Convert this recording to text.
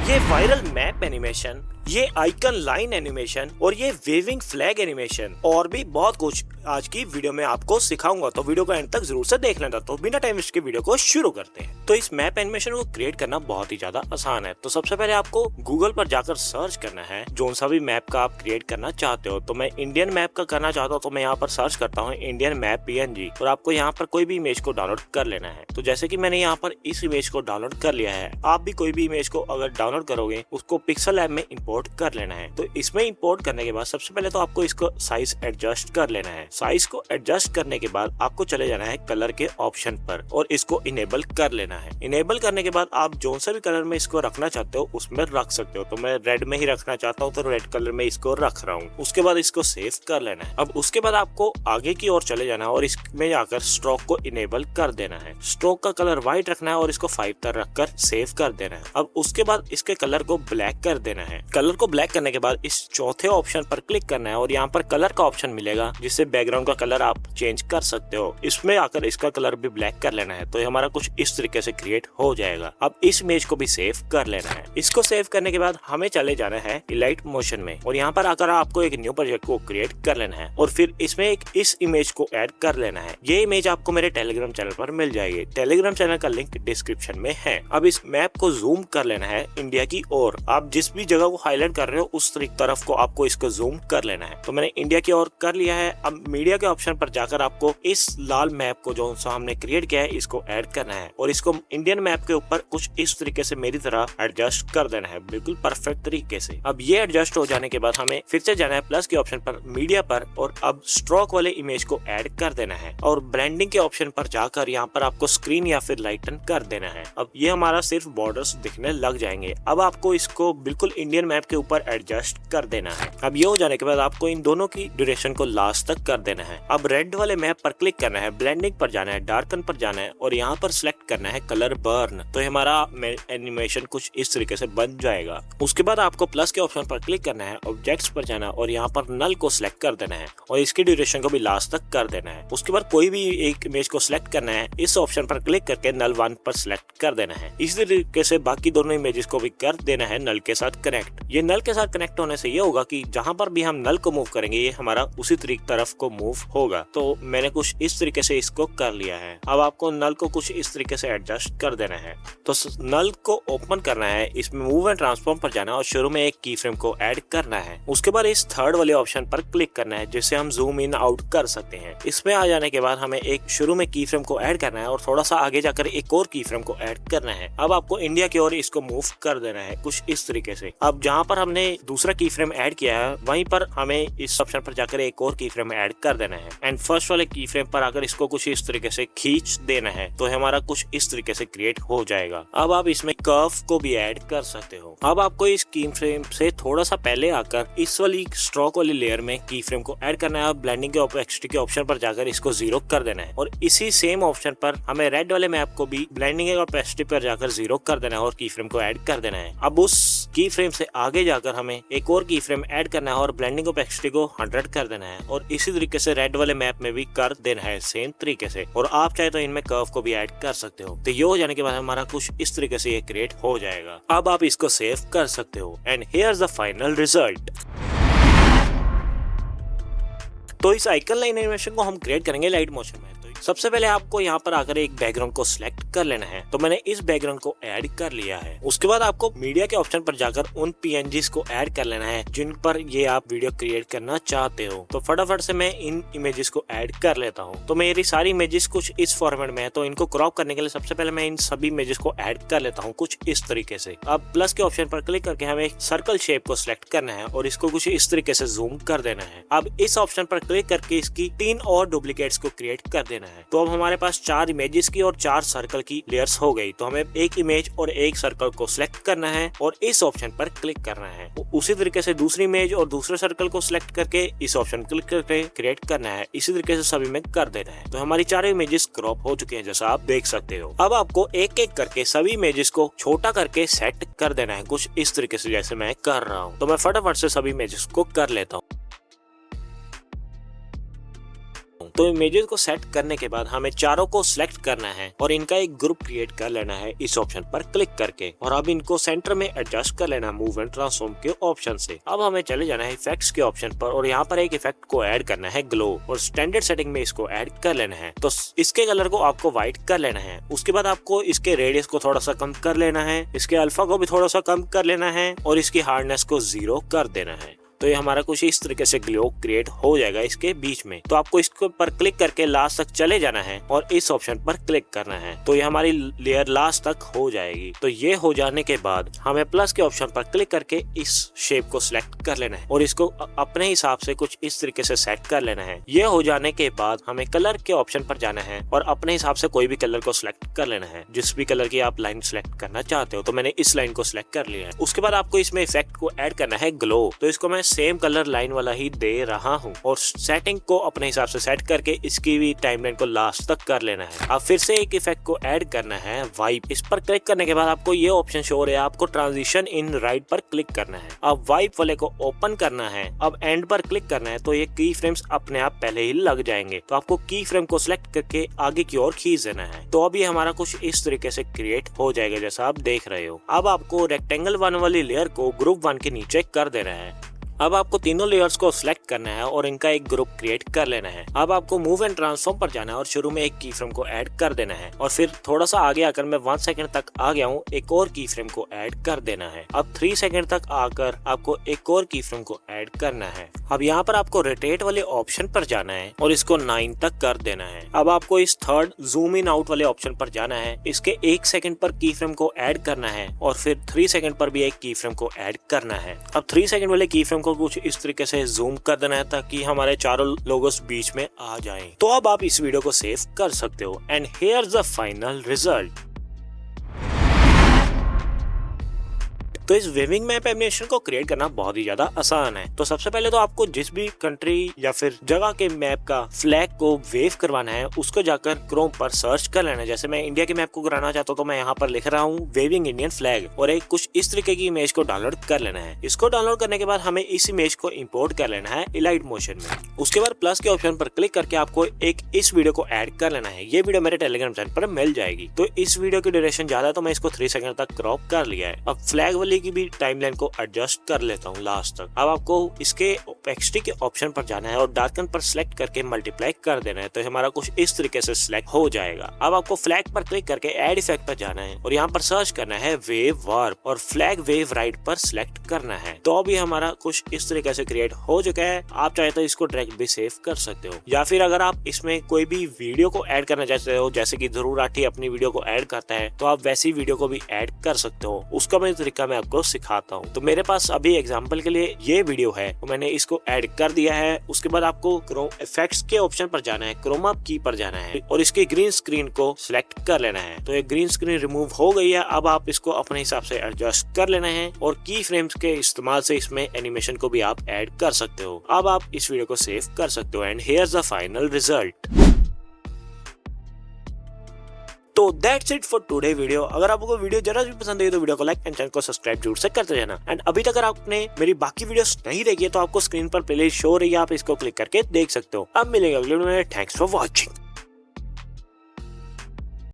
ये viral map animation, ये icon line animation और ये वेविंग फ्लैग एनिमेशन और भी बहुत कुछ आज की वीडियो में आपको सिखाऊंगा, तो वीडियो को एंड तक जरूर से देख लेना। तो बिना टाइम वेस्ट के वीडियो को शुरू करते हैं। तो इस मैप एनिमेशन को क्रिएट करना बहुत ही ज्यादा आसान है। तो सबसे पहले आपको गूगल पर जाकर सर्च करना है जोन सा भी मैप का आप क्रिएट करना चाहते हो। तो मैं इंडियन मैप का करना चाहता हूँ, तो मैं यहाँ पर सर्च करता हूँ इंडियन मैप PNG और आपको यहाँ पर कोई भी इमेज को डाउनलोड कर लेना है। तो जैसे कि मैंने यहाँ पर इस इमेज को डाउनलोड कर लिया है, आप भी कोई भी इमेज को अगर डाउनलोड करोगे उसको पिक्सल ऐप में इंपोर्ट कर लेना है। तो इसमें इंपोर्ट करने के बाद सबसे पहले तो आपको इसको साइज एडजस्ट कर लेना है। साइज को एडजस्ट करने के बाद आपको चले जाना है कलर के ऑप्शन पर और इसको इनेबल कर लेना है। इनेबल करने के बाद आप जो सा भी कलर में इसको रखना चाहते हो उसमें रख सकते हो। तो मैं रेड में ही रखना चाहता हूँ, तो रेड कलर में इसको रख रहा हूँ। उसके बाद इसको सेव कर लेना है। अब उसके बाद आपको आगे की ओर चले जाना है और इसमें जाकर स्ट्रोक को इनेबल कर देना है। स्ट्रोक का कलर व्हाइट रखना है और इसको 5 तक रखकर सेव कर देना है। अब उसके बाद इसके कलर को ब्लैक कर देना है। कलर को ब्लैक करने के बाद इस चौथे ऑप्शन पर क्लिक करना है और यहाँ पर कलर का ऑप्शन मिलेगा जिससे बैकग्राउंड का कलर आप चेंज कर सकते हो। इसमें आकर इसका कलर भी ब्लैक कर लेना है। तो ये हमारा कुछ इस तरीके से क्रिएट हो जाएगा। अब इस इमेज को भी सेव कर लेना है। इसको सेव करने के बाद हमें चले जाना है इलाइट मोशन में और यहाँ पर आकर आपको एक न्यू प्रोजेक्ट को क्रिएट कर लेना है और फिर इसमें एक इस इमेज को ऐड कर लेना है। ये इमेज आपको मेरे टेलीग्राम चैनल पर मिल जाएगी। टेलीग्राम चैनल का लिंक डिस्क्रिप्शन में है। अब इस मैप को जूम कर लेना है इंडिया की ओर। आप जिस भी जगह को हाईलाइट कर रहे हो उस तरफ को आपको इसको जूम कर लेना है। तो मैंने इंडिया की ओर कर लिया है। अब मीडिया के ऑप्शन पर जाकर आपको इस लाल मैप को जो सा हमने क्रिएट किया है इसको ऐड करना है और इसको इंडियन मैप के ऊपर कुछ इस तरीके से मेरी तरह एडजस्ट कर देना है, बिल्कुल परफेक्ट तरीके से। अब ये एडजस्ट हो जाने के बाद हमें फिर से जाना है प्लस के ऑप्शन पर मीडिया पर और अब स्ट्रोक वाले इमेज को ऐड कर देना है और ब्लेंडिंग के ऑप्शन पर जाकर यहाँ पर आपको स्क्रीन या फिर लाइटन कर देना है। अब ये हमारा सिर्फ बॉर्डर्स दिखने लग जाएंगे। अब आपको इसको बिल्कुल इंडियन मैप के ऊपर एडजस्ट कर देना है। अब ये हो जाने के बाद आपको इन दोनों की ड्यूरेशन को लास्ट तक कर देना है। अब रेड वाले मैप पर क्लिक करना है, ब्लेंडिंग पर जाना है, डार्कन पर जाना है और यहाँ पर सिलेक्ट करना है कलर बर्न। तो हमारा एनिमेशन कुछ इस तरीके से बन जाएगा। उसके बाद आपको प्लस के ऑप्शन पर क्लिक करना है, ऑब्जेक्ट्स पर जाना है और यहाँ पर नल को सिलेक्ट कर देना है और इसकी ड्यूरेशन को भी लास्ट तक कर देना है। उसके बाद कोई भी एक इमेज को सिलेक्ट करना है, इस ऑप्शन पर क्लिक करके नल 1 पर सिलेक्ट कर देना है। इसी तरीके से बाकी दोनों इमेजेस को भी कर देना है नल के साथ कनेक्ट। ये नल के साथ कनेक्ट होने से ये होगा कि जहां पर भी हम नल को मूव करेंगे ये हमारा उसी तरफ को मूव होगा। तो मैंने कुछ इस तरीके से इसको कर लिया है। अब आपको नल को कुछ इस तरीके से एडजस्ट कर देना है। तो नल को ओपन करना है, इसमें मूव एंड ट्रांसफॉर्म पर जाना है और शुरू में एक की फ्रेम को ऐड करना है। उसके बाद इस थर्ड वाले ऑप्शन पर क्लिक करना है जिससे हम जूम इन आउट कर सकते हैं। इसमें आ जाने के बाद हमें एक शुरू में की फ्रेम को ऐड करना है और थोड़ा सा आगे जाकर एक और की फ्रेम को ऐड करना है। अब आपको इंडिया की ओर इसको मूव कर देना है कुछ इस तरीके से। अब जहाँ पर हमने दूसरा की फ्रेम ऐड किया है वहीं पर हमें इस ऑप्शन पर जाकर एक और की फ्रेम ऐड कर देना है एंड फर्स्ट वाले की फ्रेम पर आकर इसको कुछ इस तरीके से खींच देना है। तो हमारा कुछ इस तरीके से क्रिएट हो जाएगा। अब आप इसमें कर्व को भी ऐड कर सकते हो। अब आपको इस की फ्रेम से थोड़ा सा पहले आकर इस वाली स्ट्रोक वाली लेयर में की फ्रेम को ऐड करना है। ब्लेंडिंग के ओपेसिटी के ऑप्शन पर जाकर इसको 0 कर देना है और इसी सेम ऑप्शन पर हमें रेड वाले मैप को भी ब्लेंडिंग के ओपेसिटी पर जाकर 0 कर देना है और की फ्रेम को ऐड कर देना है। अब उस की फ्रेम से आगे जाकर हमें एक और की फ्रेम ऐड करना है और ब्लेंडिंग ओपेसिटी को 100 कर देना है और इसी तरीके से रेड वाले मैप में भी कर देना है सेम तरीके से। और आप चाहे तो इनमें कर्व को भी ऐड कर सकते हो। तो ये हो जाने के बाद हमारा कुछ इस तरीके से ये क्रिएट हो जाएगा। अब आप इसको सेव कर सकते हो and here's the final result. तो इस आइकन लाइन एनिमेशन को हम क्रिएट करेंगे लाइट मोशन में। तो सबसे पहले आपको यहाँ पर आकर एक बैकग्राउंड को सिलेक्ट कर लेना है। तो मैंने इस बैकग्राउंड को ऐड कर लिया है। उसके बाद आपको मीडिया के ऑप्शन पर जाकर उन PNGs को ऐड कर लेना है जिन पर ये आप वीडियो क्रिएट करना चाहते हो। तो फटाफट से मैं इन इमेजेस को ऐड कर लेता हूँ। तो मेरी सारी इमेजेस कुछ इस फॉर्मेट में है। तो इनको क्रॉप करने के लिए सबसे पहले मैं इन सभी इमेजेस को ऐड कर लेता हूँ कुछ इस तरीके से। अब प्लस के ऑप्शन पर क्लिक करके हमें एक सर्कल शेप को सिलेक्ट करना है और इसको कुछ इस तरीके से जूम कर देना है। अब इस ऑप्शन पर क्लिक करके इसकी 3 और डुप्लीकेट्स को क्रिएट कर देना है। तो अब हमारे पास 4 इमेजेस की और 4 सर्कल की लेयर्स हो गई। तो हमें एक इमेज और एक सर्कल को सिलेक्ट करना है और इस ऑप्शन पर क्लिक करना है। तो उसी तरीके से दूसरी इमेज और दूसरे सर्कल को सिलेक्ट करके इस ऑप्शन क्लिक करके क्रिएट करना है। इसी तरीके से सभी में कर देना है। तो हमारी 4 इमेजेस क्रॉप हो चुके हैं जैसा आप देख सकते हो। अब आपको एक एक करके सभी इमेजेस को छोटा करके सेट कर देना है कुछ इस तरीके से जैसे मैं कर रहा हूँ। तो मैं फटाफट से सभी इमेजेस को कर लेता हूँ। तो इमेजेस को सेट करने के बाद हमें चारों को सिलेक्ट करना है और इनका एक ग्रुप क्रिएट कर लेना है इस ऑप्शन पर क्लिक करके, और अब इनको सेंटर में एडजस्ट कर लेना मूव एंड ट्रांसफॉर्म के ऑप्शन से। अब हमें चले जाना है इफेक्ट्स के ऑप्शन पर और यहाँ पर एक इफेक्ट को ऐड करना है ग्लो, और स्टैंडर्ड सेटिंग में इसको ऐड कर लेना है। तो इसके कलर को आपको व्हाइट कर लेना है। उसके बाद आपको इसके रेडियस को थोड़ा सा कम कर लेना है, इसके अल्फा को भी थोड़ा सा कम कर लेना है और इसकी हार्डनेस को 0 कर देना है। तो ये हमारा कुछ इस तरीके से ग्लो क्रिएट हो जाएगा इसके बीच में। तो आपको इसके पर क्लिक करके लास्ट तक चले जाना है और इस ऑप्शन पर क्लिक करना है, तो ये हमारी लेयर लास्ट तक हो जाएगी। तो ये हो जाने के बाद हमें प्लस के ऑप्शन पर क्लिक करके इस शेप को सिलेक्ट कर लेना है और इसको अपने हिसाब से कुछ इस तरीके से सेट कर लेना है। ये हो जाने के बाद हमें कलर के ऑप्शन पर जाना है और अपने हिसाब से कोई भी कलर को सिलेक्ट कर लेना है, जिस भी कलर की आप लाइन सिलेक्ट करना चाहते हो। तो मैंने इस लाइन को सिलेक्ट कर लिया है। उसके बाद आपको इसमें इफेक्ट को ऐड करना है ग्लो, तो इसको मैं सेम कलर लाइन वाला ही दे रहा हूँ और सेटिंग को अपने हिसाब से सेट करके इसकी भी टाइमलाइन को लास्ट तक कर लेना है। अब फिर से एक इफेक्ट को ऐड करना है वाइप। इस पर क्लिक करने के बाद आपको ये ऑप्शन शो हो रहा है, आपको ट्रांजिशन इन राइट पर क्लिक करना है। अब वाइप वाले को ओपन करना है। अब एंड पर क्लिक करना है, तो ये की फ्रेम्स अपने आप पहले ही लग जाएंगे। तो आपको की फ्रेम को सिलेक्ट करके आगे की ओर खींच देना है। तो अब ये हमारा कुछ इस तरीके से क्रिएट हो जाएगा जैसा आप देख रहे हो। अब आपको रेक्टेंगल 1 वाली लेयर को ग्रुप 1 के नीचे कर देना है। अब आपको तीनों लेयर्स को सिलेक्ट करना है और इनका एक ग्रुप क्रिएट कर लेना है। अब आपको मूव एंड ट्रांसफॉर्म पर जाना है और शुरू में एक की फ्रेम को ऐड कर देना है और फिर थोड़ा सा आगे आकर मैं 1 सेकंड तक आ गया हूँ, एक और की फ्रेम को ऐड कर देना है। अब 3 सेकंड तक आकर आपको एक और की फ्रेम को ऐड करना है। अब यहाँ पर आपको रोटेट वाले ऑप्शन पर जाना है और इसको 9 तक कर देना है। अब आपको इस थर्ड जूम इन आउट वाले ऑप्शन पर जाना है, इसके 1 सेकंड पर की फ्रेम को ऐड करना है और फिर 3 सेकंड पर भी एक की फ्रेम को ऐड करना है। अब 3 सेकंड वाले की फ्रेम को कुछ इस तरीके से जूम कर देना है ताकि हमारे चारों लोगोस बीच में आ जाएं। तो अब आप इस वीडियो को सेव कर सकते हो and here's the final result. तो इस वेविंग मैप एनिमेशन को क्रिएट करना बहुत ही ज्यादा आसान है। तो सबसे पहले तो आपको जिस भी कंट्री या फिर जगह के मैप का फ्लैग को वेव करवाना है उसको जाकर क्रोम पर सर्च कर लेना है। जैसे मैं इंडिया के मैप को कराना चाहता हूँ तो मैं यहाँ पर लिख रहा हूँ वेविंग इंडियन फ्लैग और एक कुछ इस तरीके की इमेज को डाउनलोड कर लेना है। इसको डाउनलोड करने के बाद हमें इस इमेज को इम्पोर्ट कर लेना है इलाइट मोशन में। उसके बाद प्लस के ऑप्शन पर क्लिक करके आपको एक इस वीडियो को ऐड कर लेना है। ये वीडियो मेरे टेलीग्राम चैनल पर मिल जाएगी। तो इस वीडियो की ड्यूरेशन ज्यादा है तो मैं इसको 3 सेकंड तक क्रॉप कर लिया है। अब फ्लैग वाली की भी टाइमलाइन को एडजस्ट कर लेता हूँ लास्ट तक। अब आपको इसके एक्सट्री के ऑप्शन पर जाना है और डार्कन पर सिलेक्ट करके मल्टीप्लाई कर देना है। तो हमारा कुछ इस तरीके से सिलेक्ट हो जाएगा। अब आपको फ्लैग पर क्लिक करके ऐड इफेक्ट पर जाना है और यहाँ पर सर्च करना है वेव वार्प और फ्लैग वेव राइट पर सिलेक्ट करना है। तो अभी हमारा कुछ इस तरीके से क्रिएट हो चुका है। आप चाहे तो इसको डायरेक्ट भी सेव कर सकते हो या फिर अगर आप इसमें कोई भी वीडियो को ऐड करना चाहते हो, जैसे कि ध्रुव राठी अपनी वीडियो को ऐड करता है, तो आप वैसी वीडियो को भी ऐड कर सकते हो। उसका मैं तरीका मैं आपको सिखाता हूँ। तो मेरे पास अभी एग्जांपल के लिए ये वीडियो है तो मैंने इसको ऐड कर दिया है। उसके बाद आपको क्रोम इफेक्ट्स के ऑप्शन पर जाना है, क्रोमा की पर जाना है और इसकी ग्रीन स्क्रीन को सिलेक्ट कर लेना है। तो ये ग्रीन स्क्रीन रिमूव हो गई है। अब आप इसको अपने हिसाब से एडजस्ट कर लेना है और की फ्रेम्स के इस्तेमाल से इसमें एनिमेशन को भी आप ऐड कर सकते हो। अब आप इस वीडियो को सेव कर सकते हो and here's the final result. तो that's it for today video. अगर आपको वीडियो जरा भी पसंद आई तो वीडियो को लाइक एंड चैनल को सब्सक्राइब जरूर से करते रहना। एंड अभी तक अगर आपने मेरी बाकी वीडियोस नहीं देखी है तो आपको स्क्रीन पर प्लेलिस्ट शो रही है, आप इसको क्लिक करके देख सकते हो। अब मिलेंगे अगले वीडियो में। Thanks for watching.